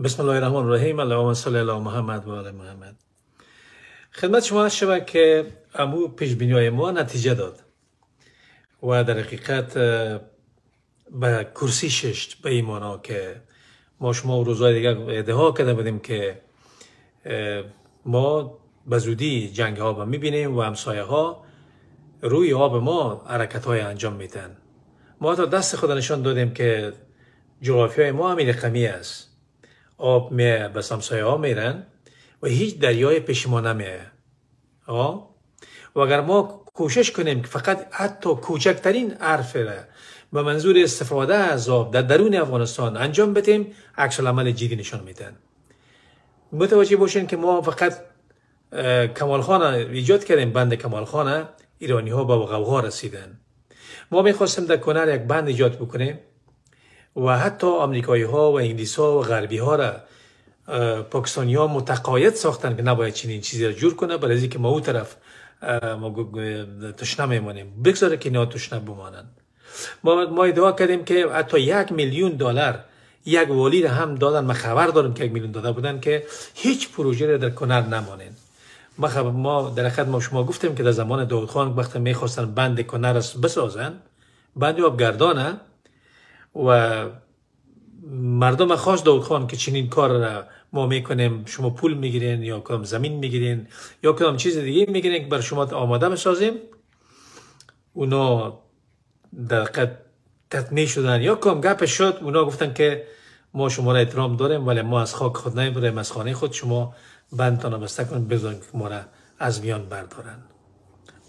بسم الله الرحمن الرحیم. اللهم صل علی محمد و آل محمد. خدمت شما عرض شود که امو پیش بینی ما نتیجه داد و در حقیقت به کرسی ششت به ایمانا که ما شما روزهای دیگر ادعا کرده بودیم که ما به زودی جنگ ها میبینیم و همسایه ها روی آب ما حرکت های انجام میدن. ما تا دست خود نشان دادیم که جغرافیای ما همین رقمی است. آب به همسایه ها میرن و هیچ دریای پیش ما نمیه. و اگر ما کوشش کنیم که فقط حتی کوچکترین حرف را به منظور استفاده از آب در درون افغانستان انجام بدیم، عکس العمل جدی نشان میدن. متوجه باشین که ما فقط کمال خان ایجاد کردیم، بند کمال خان، ایرانی ها با غوغا رسیدن. ما میخواستیم در کنار یک بند ایجاد بکنیم و حتی آمریکایی ها و انگلیس ها و غربی ها را پاکستانی ها متقاعد ساختن که نباید چنین چیزی را جور کنه، برای اینکه ما اون طرف تشنه میمونیم. بگذاره که اینا تشنه بمانن. ما ادعا کردیم که حتی $1,000,000 یک والی را هم دادن. ما خبر دارم که $1,000,000 داده بودن که هیچ پروژه را در کنار نمانین. ما در حقیقت ما شما گفتیم که در زمان داود خان وقتی میخواستن بند کنر بسازن، بند آبگردانه، و مردم خواست داود خان که چنین کار را ما میکنیم، شما پول میگیرین یا کدام زمین میگیرین یا کدام چیز دیگه میگیرین که بر شما آماده بسازیم. اونا در حقیقت تطمیع شدن یا کدام گپ شد، اونا گفتن که ما شما را احترام داریم ولی ما از خاک خود نمیبریم، از خانه خود شما بندتان بسته کنید، بذارید که ما را از میان بردارن.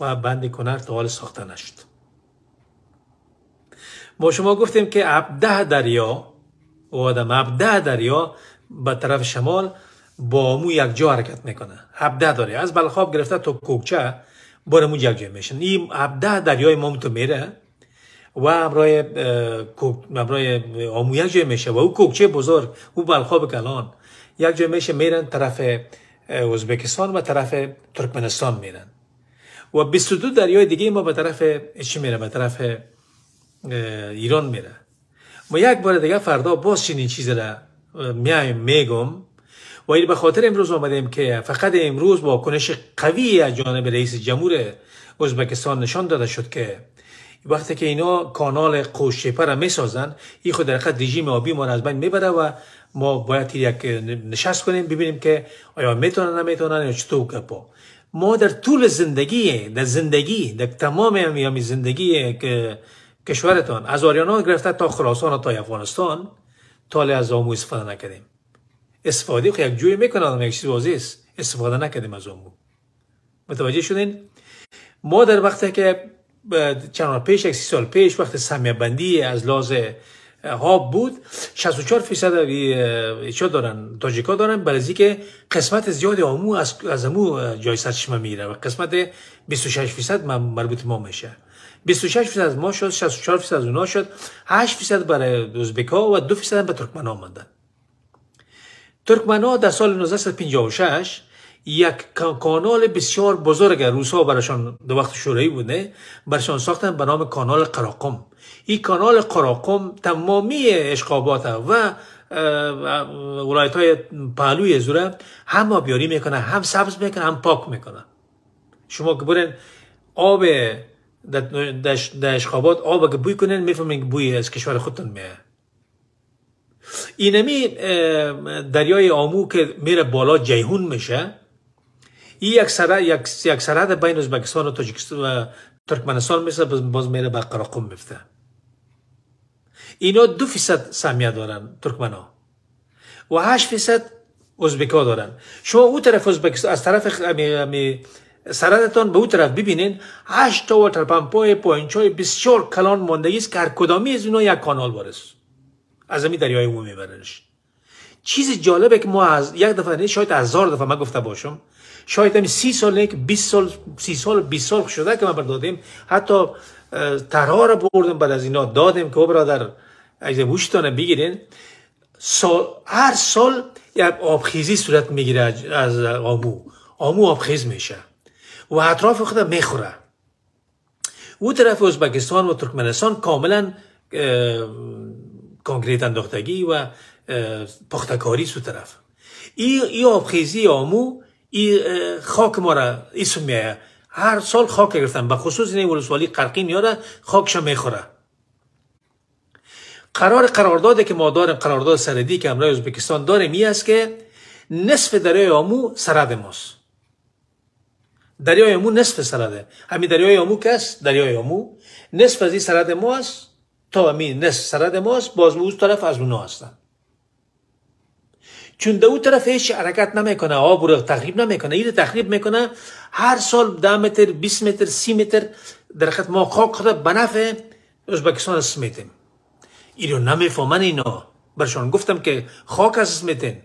و بند کنر تا حال ساخته نشد. ما شما گفتیم که 17 دریا و آدم 17 دریا به طرف شمال با امو یک جا حرکت میکنه. 17 دریا از بلخاب گرفته تا کوکچه با امو یک جا میشن. این 17 دریای ما تو میره و امرای امو یک جا میشه و او کوکچه بزرگ، او بلخاب کلان یک جا میشه، میرن طرف ازبکستان و طرف ترکمنستان میرن. و 22 دریای دیگه ما به طرف چی میره؟ به طرف ایران میره. ما یک بار دیگه فردا باز چنین چیز را میگم و این به خاطر امروز آمدیم که فقط امروز با کنش قوی از جانب رئیس جمهور ازبکستان نشان داده شد که وقتی که اینا کانال قوشچپه را میسازن، این خود در حقیقت رژیم آبی ما را از بین میبره و ما باید یک نشست کنیم ببینیم که آیا میتونن نمیتونن یا چطور گپا. ما در طول زندگی در تمام زندگی که کشورتان از آریانا گرفته تا خراسان تا افغانستان تاله از آمو استفاده نکردیم. استفاده که یک جوی میکنن، یک چیز واضح است، استفاده نکردیم از آمو. متوجه شدین؟ ما در وقتی که چند پیش 30 سال پیش وقت سهمیه بندی از لحاظ آب بود، 64% چه دارن؟ تاجیکا دارن، برای که قسمت زیادی آمو از امو جای سرچشمه میره و قسمت 26% مربوط ما میشه. 26% از ما شد، 64% از اونا شد، 8% برای ازبکا و 2% به ترکمن‌ها ماندن. ترکمن‌ها در سال 1956 یک کانال بسیار بزرگ روس‌ها براشان در وقت شوروی بوده، براشان ساختن به نام کانال قراقم. این کانال قراقم تمامی اشقابات و ولایت‌های پهلوی زوره هم آبیاری میکنه، هم سبز میکنه، هم پاک میکنه. شما که برین آب در اشقابات آب که بوی کنین میفهمین که بوی از کشور خودتون میه. اینمی دریای آمو که میره بالا جیهون میشه، این یک سرحد بین ازبکستان و تاجیکستان و ترکمنستان میشه، باز میره به قراقم میفته. اینا 2% سهمیه دارن ترکمنها و 8% ازبکا دارن. شما او طرف ازبکستان از طرف سرحدتان به او طرف ببینین 8 تا واتر پمپای پوینچای بسیار کلان ماندگی است که هر کدامی از اینا یک کانال وارث از همین دریای امو میبرنش. چیز جالبه که ما از یک دفعه نه شاید 1000 دفعه من گفته باشم، شاید همین 30 سال نه که 20 سال 30 سال 20 سال شده که ما بردادیم، حتی طرها را بردیم بعد از اینا دادیم که برادر اگه گوشتان بگیرین، هر سال یک آبخیزی صورت میگیره از آمو آبخیز میشه و اطراف خود میخوره. او طرف ازبکستان و ترکمنستان کاملا کانکریت انداختگی و پختکاری سو طرف ای آبخیزی آمو ای خاک ما را اسم میایه هر سال خاک گرفتن به خصوص این ولسوالی قرقین یاره خاکش میخوره. قراردادی که ما داریم، قرارداد سرحدی که امروز ازبکستان داریم این است که نصف دریای آمو سرحد ماست. دریای آمو نصف سرحده. همین دریای آمو که است، دریای آمو نصف از این سرحد ما است تا همین نصف سرحد ماست، باز اون طرف از اونا هستن. چون دو اون طرف هیچ حرکت نمیکنه، آب رو تخریب نمیکنه، این تخریب میکنه. هر سال 10 متر 20 متر 30 متر درخت ما خاک خود به نفع ازبکستان اسمیتیم. این رو نمیفهمن اینا. برشان گفتم که خاک از اسمیتین.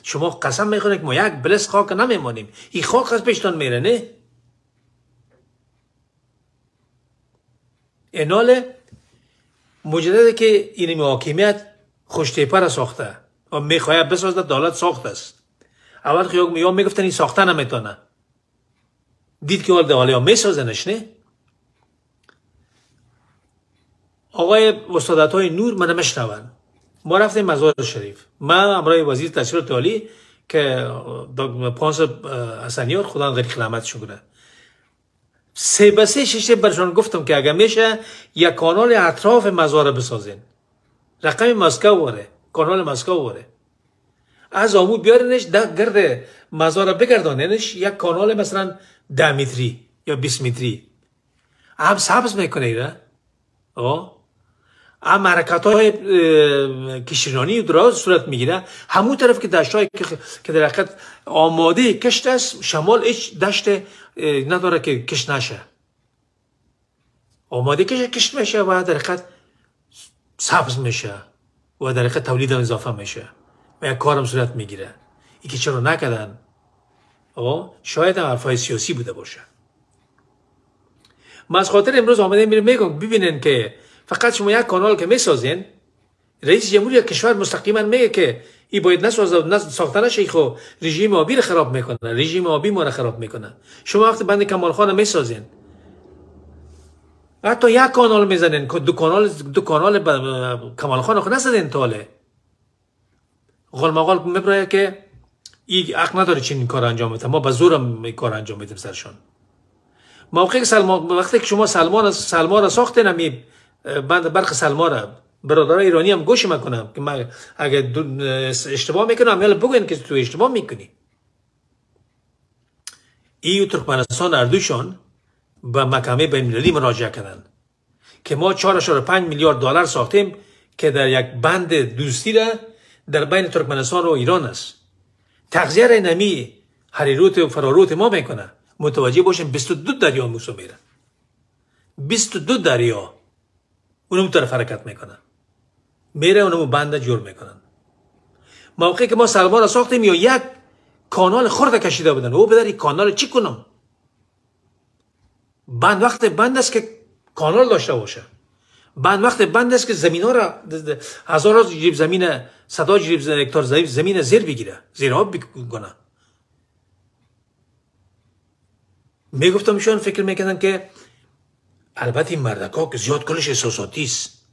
شما قسم میخورید که ما یک بلس خاک نمیمانیم. این خاک از پیشتان میره نه؟ ایناله مجدده که این حاکمیت خوشتیپه را ساخته و میخواهد بسازده دولت ساخته است. اول خیلی میگفتن این ساخته نمیتونه. دید که حال ها میسازنش نه؟ آقای وسادت های نور من نمیشنون. ما رفتیم مزار شریف. من امرای وزیر تحصیلات عالی که پانس حسنیار خدا غریق رحمتشون کنه 3 به 3 6 برشان گفتم که اگر میشه یک کانال اطراف مزار بسازین. رقم مسکو وره، کانال مسکو وره. از آمو بیارنش گرد مزار بگرداننش یک کانال مثلا 10 متری یا 20 متری. هم سبز میکنه ایره. هم حرکت های کشیرانی دراز صورت میگیره. همون طرف که دشت های که در حقیقت آماده کشت است، شمال هیچ دشت نداره که کشت نشه. آماده کشت میشه و در حقیقت سبز میشه و در حقیقت تولید هم اضافه میشه و یک کارم صورت میگیره. این که چرا نکردن؟ شاید هم حرفای سیاسی بوده باشه. من از خاطر امروز آمده میگم ببینن که فقط شما یک کانال که میسازین، رئیس جمهوری کشور مستقیما میگه که این باید ساخته نشه، خو رژیم آبی رو خراب میکنه، رژیم آبی ما رو خراب میکنه. شما وقتی بند کمال خان میسازین، حتی یک کانال میزنین، دو کانال کمال خان خو نسازین تاله. غلمغال میبره که این حق نداره چین کار انجام بده. ما به زورم این کار انجام میدیم سرشان. موقعی که وقتی که شما سلمان را ساختین، همی بند برق سلمان را برادرای ایرانی هم گوش میکنم که من اگه اشتباه میکنم یالا بگوین که تو اشتباه میکنی. ای ترکمنستان اردوشان به محکمه بین‌المللی مراجعه کردن که ما 4.5 میلیارد دلار ساختیم که در یک بند دوستی را در بین ترکمنستان و ایران است. تغذیه را نمی هریروت و فراروت ما میکنه. متوجه باشیم 22 دریا موسو میره. 22 دریا اونم طرف حرکت میکنن. میره اونم بند جور میکنن. موقعی که ما سلمان را ساختیم یا یک کانال خرد کشیده بودن، او بداری کانال چی کنم؟ بند وقت بند است که کانال داشته باشه. بند وقت بند است که زمین ها را هزارها جریب زمین، 100 جریب هکتار زمین زیر بگیره، زیر آب بکنه. میگفتم شون فکر میکنن که البته این مردکا که زیاد کلش احساساتی است.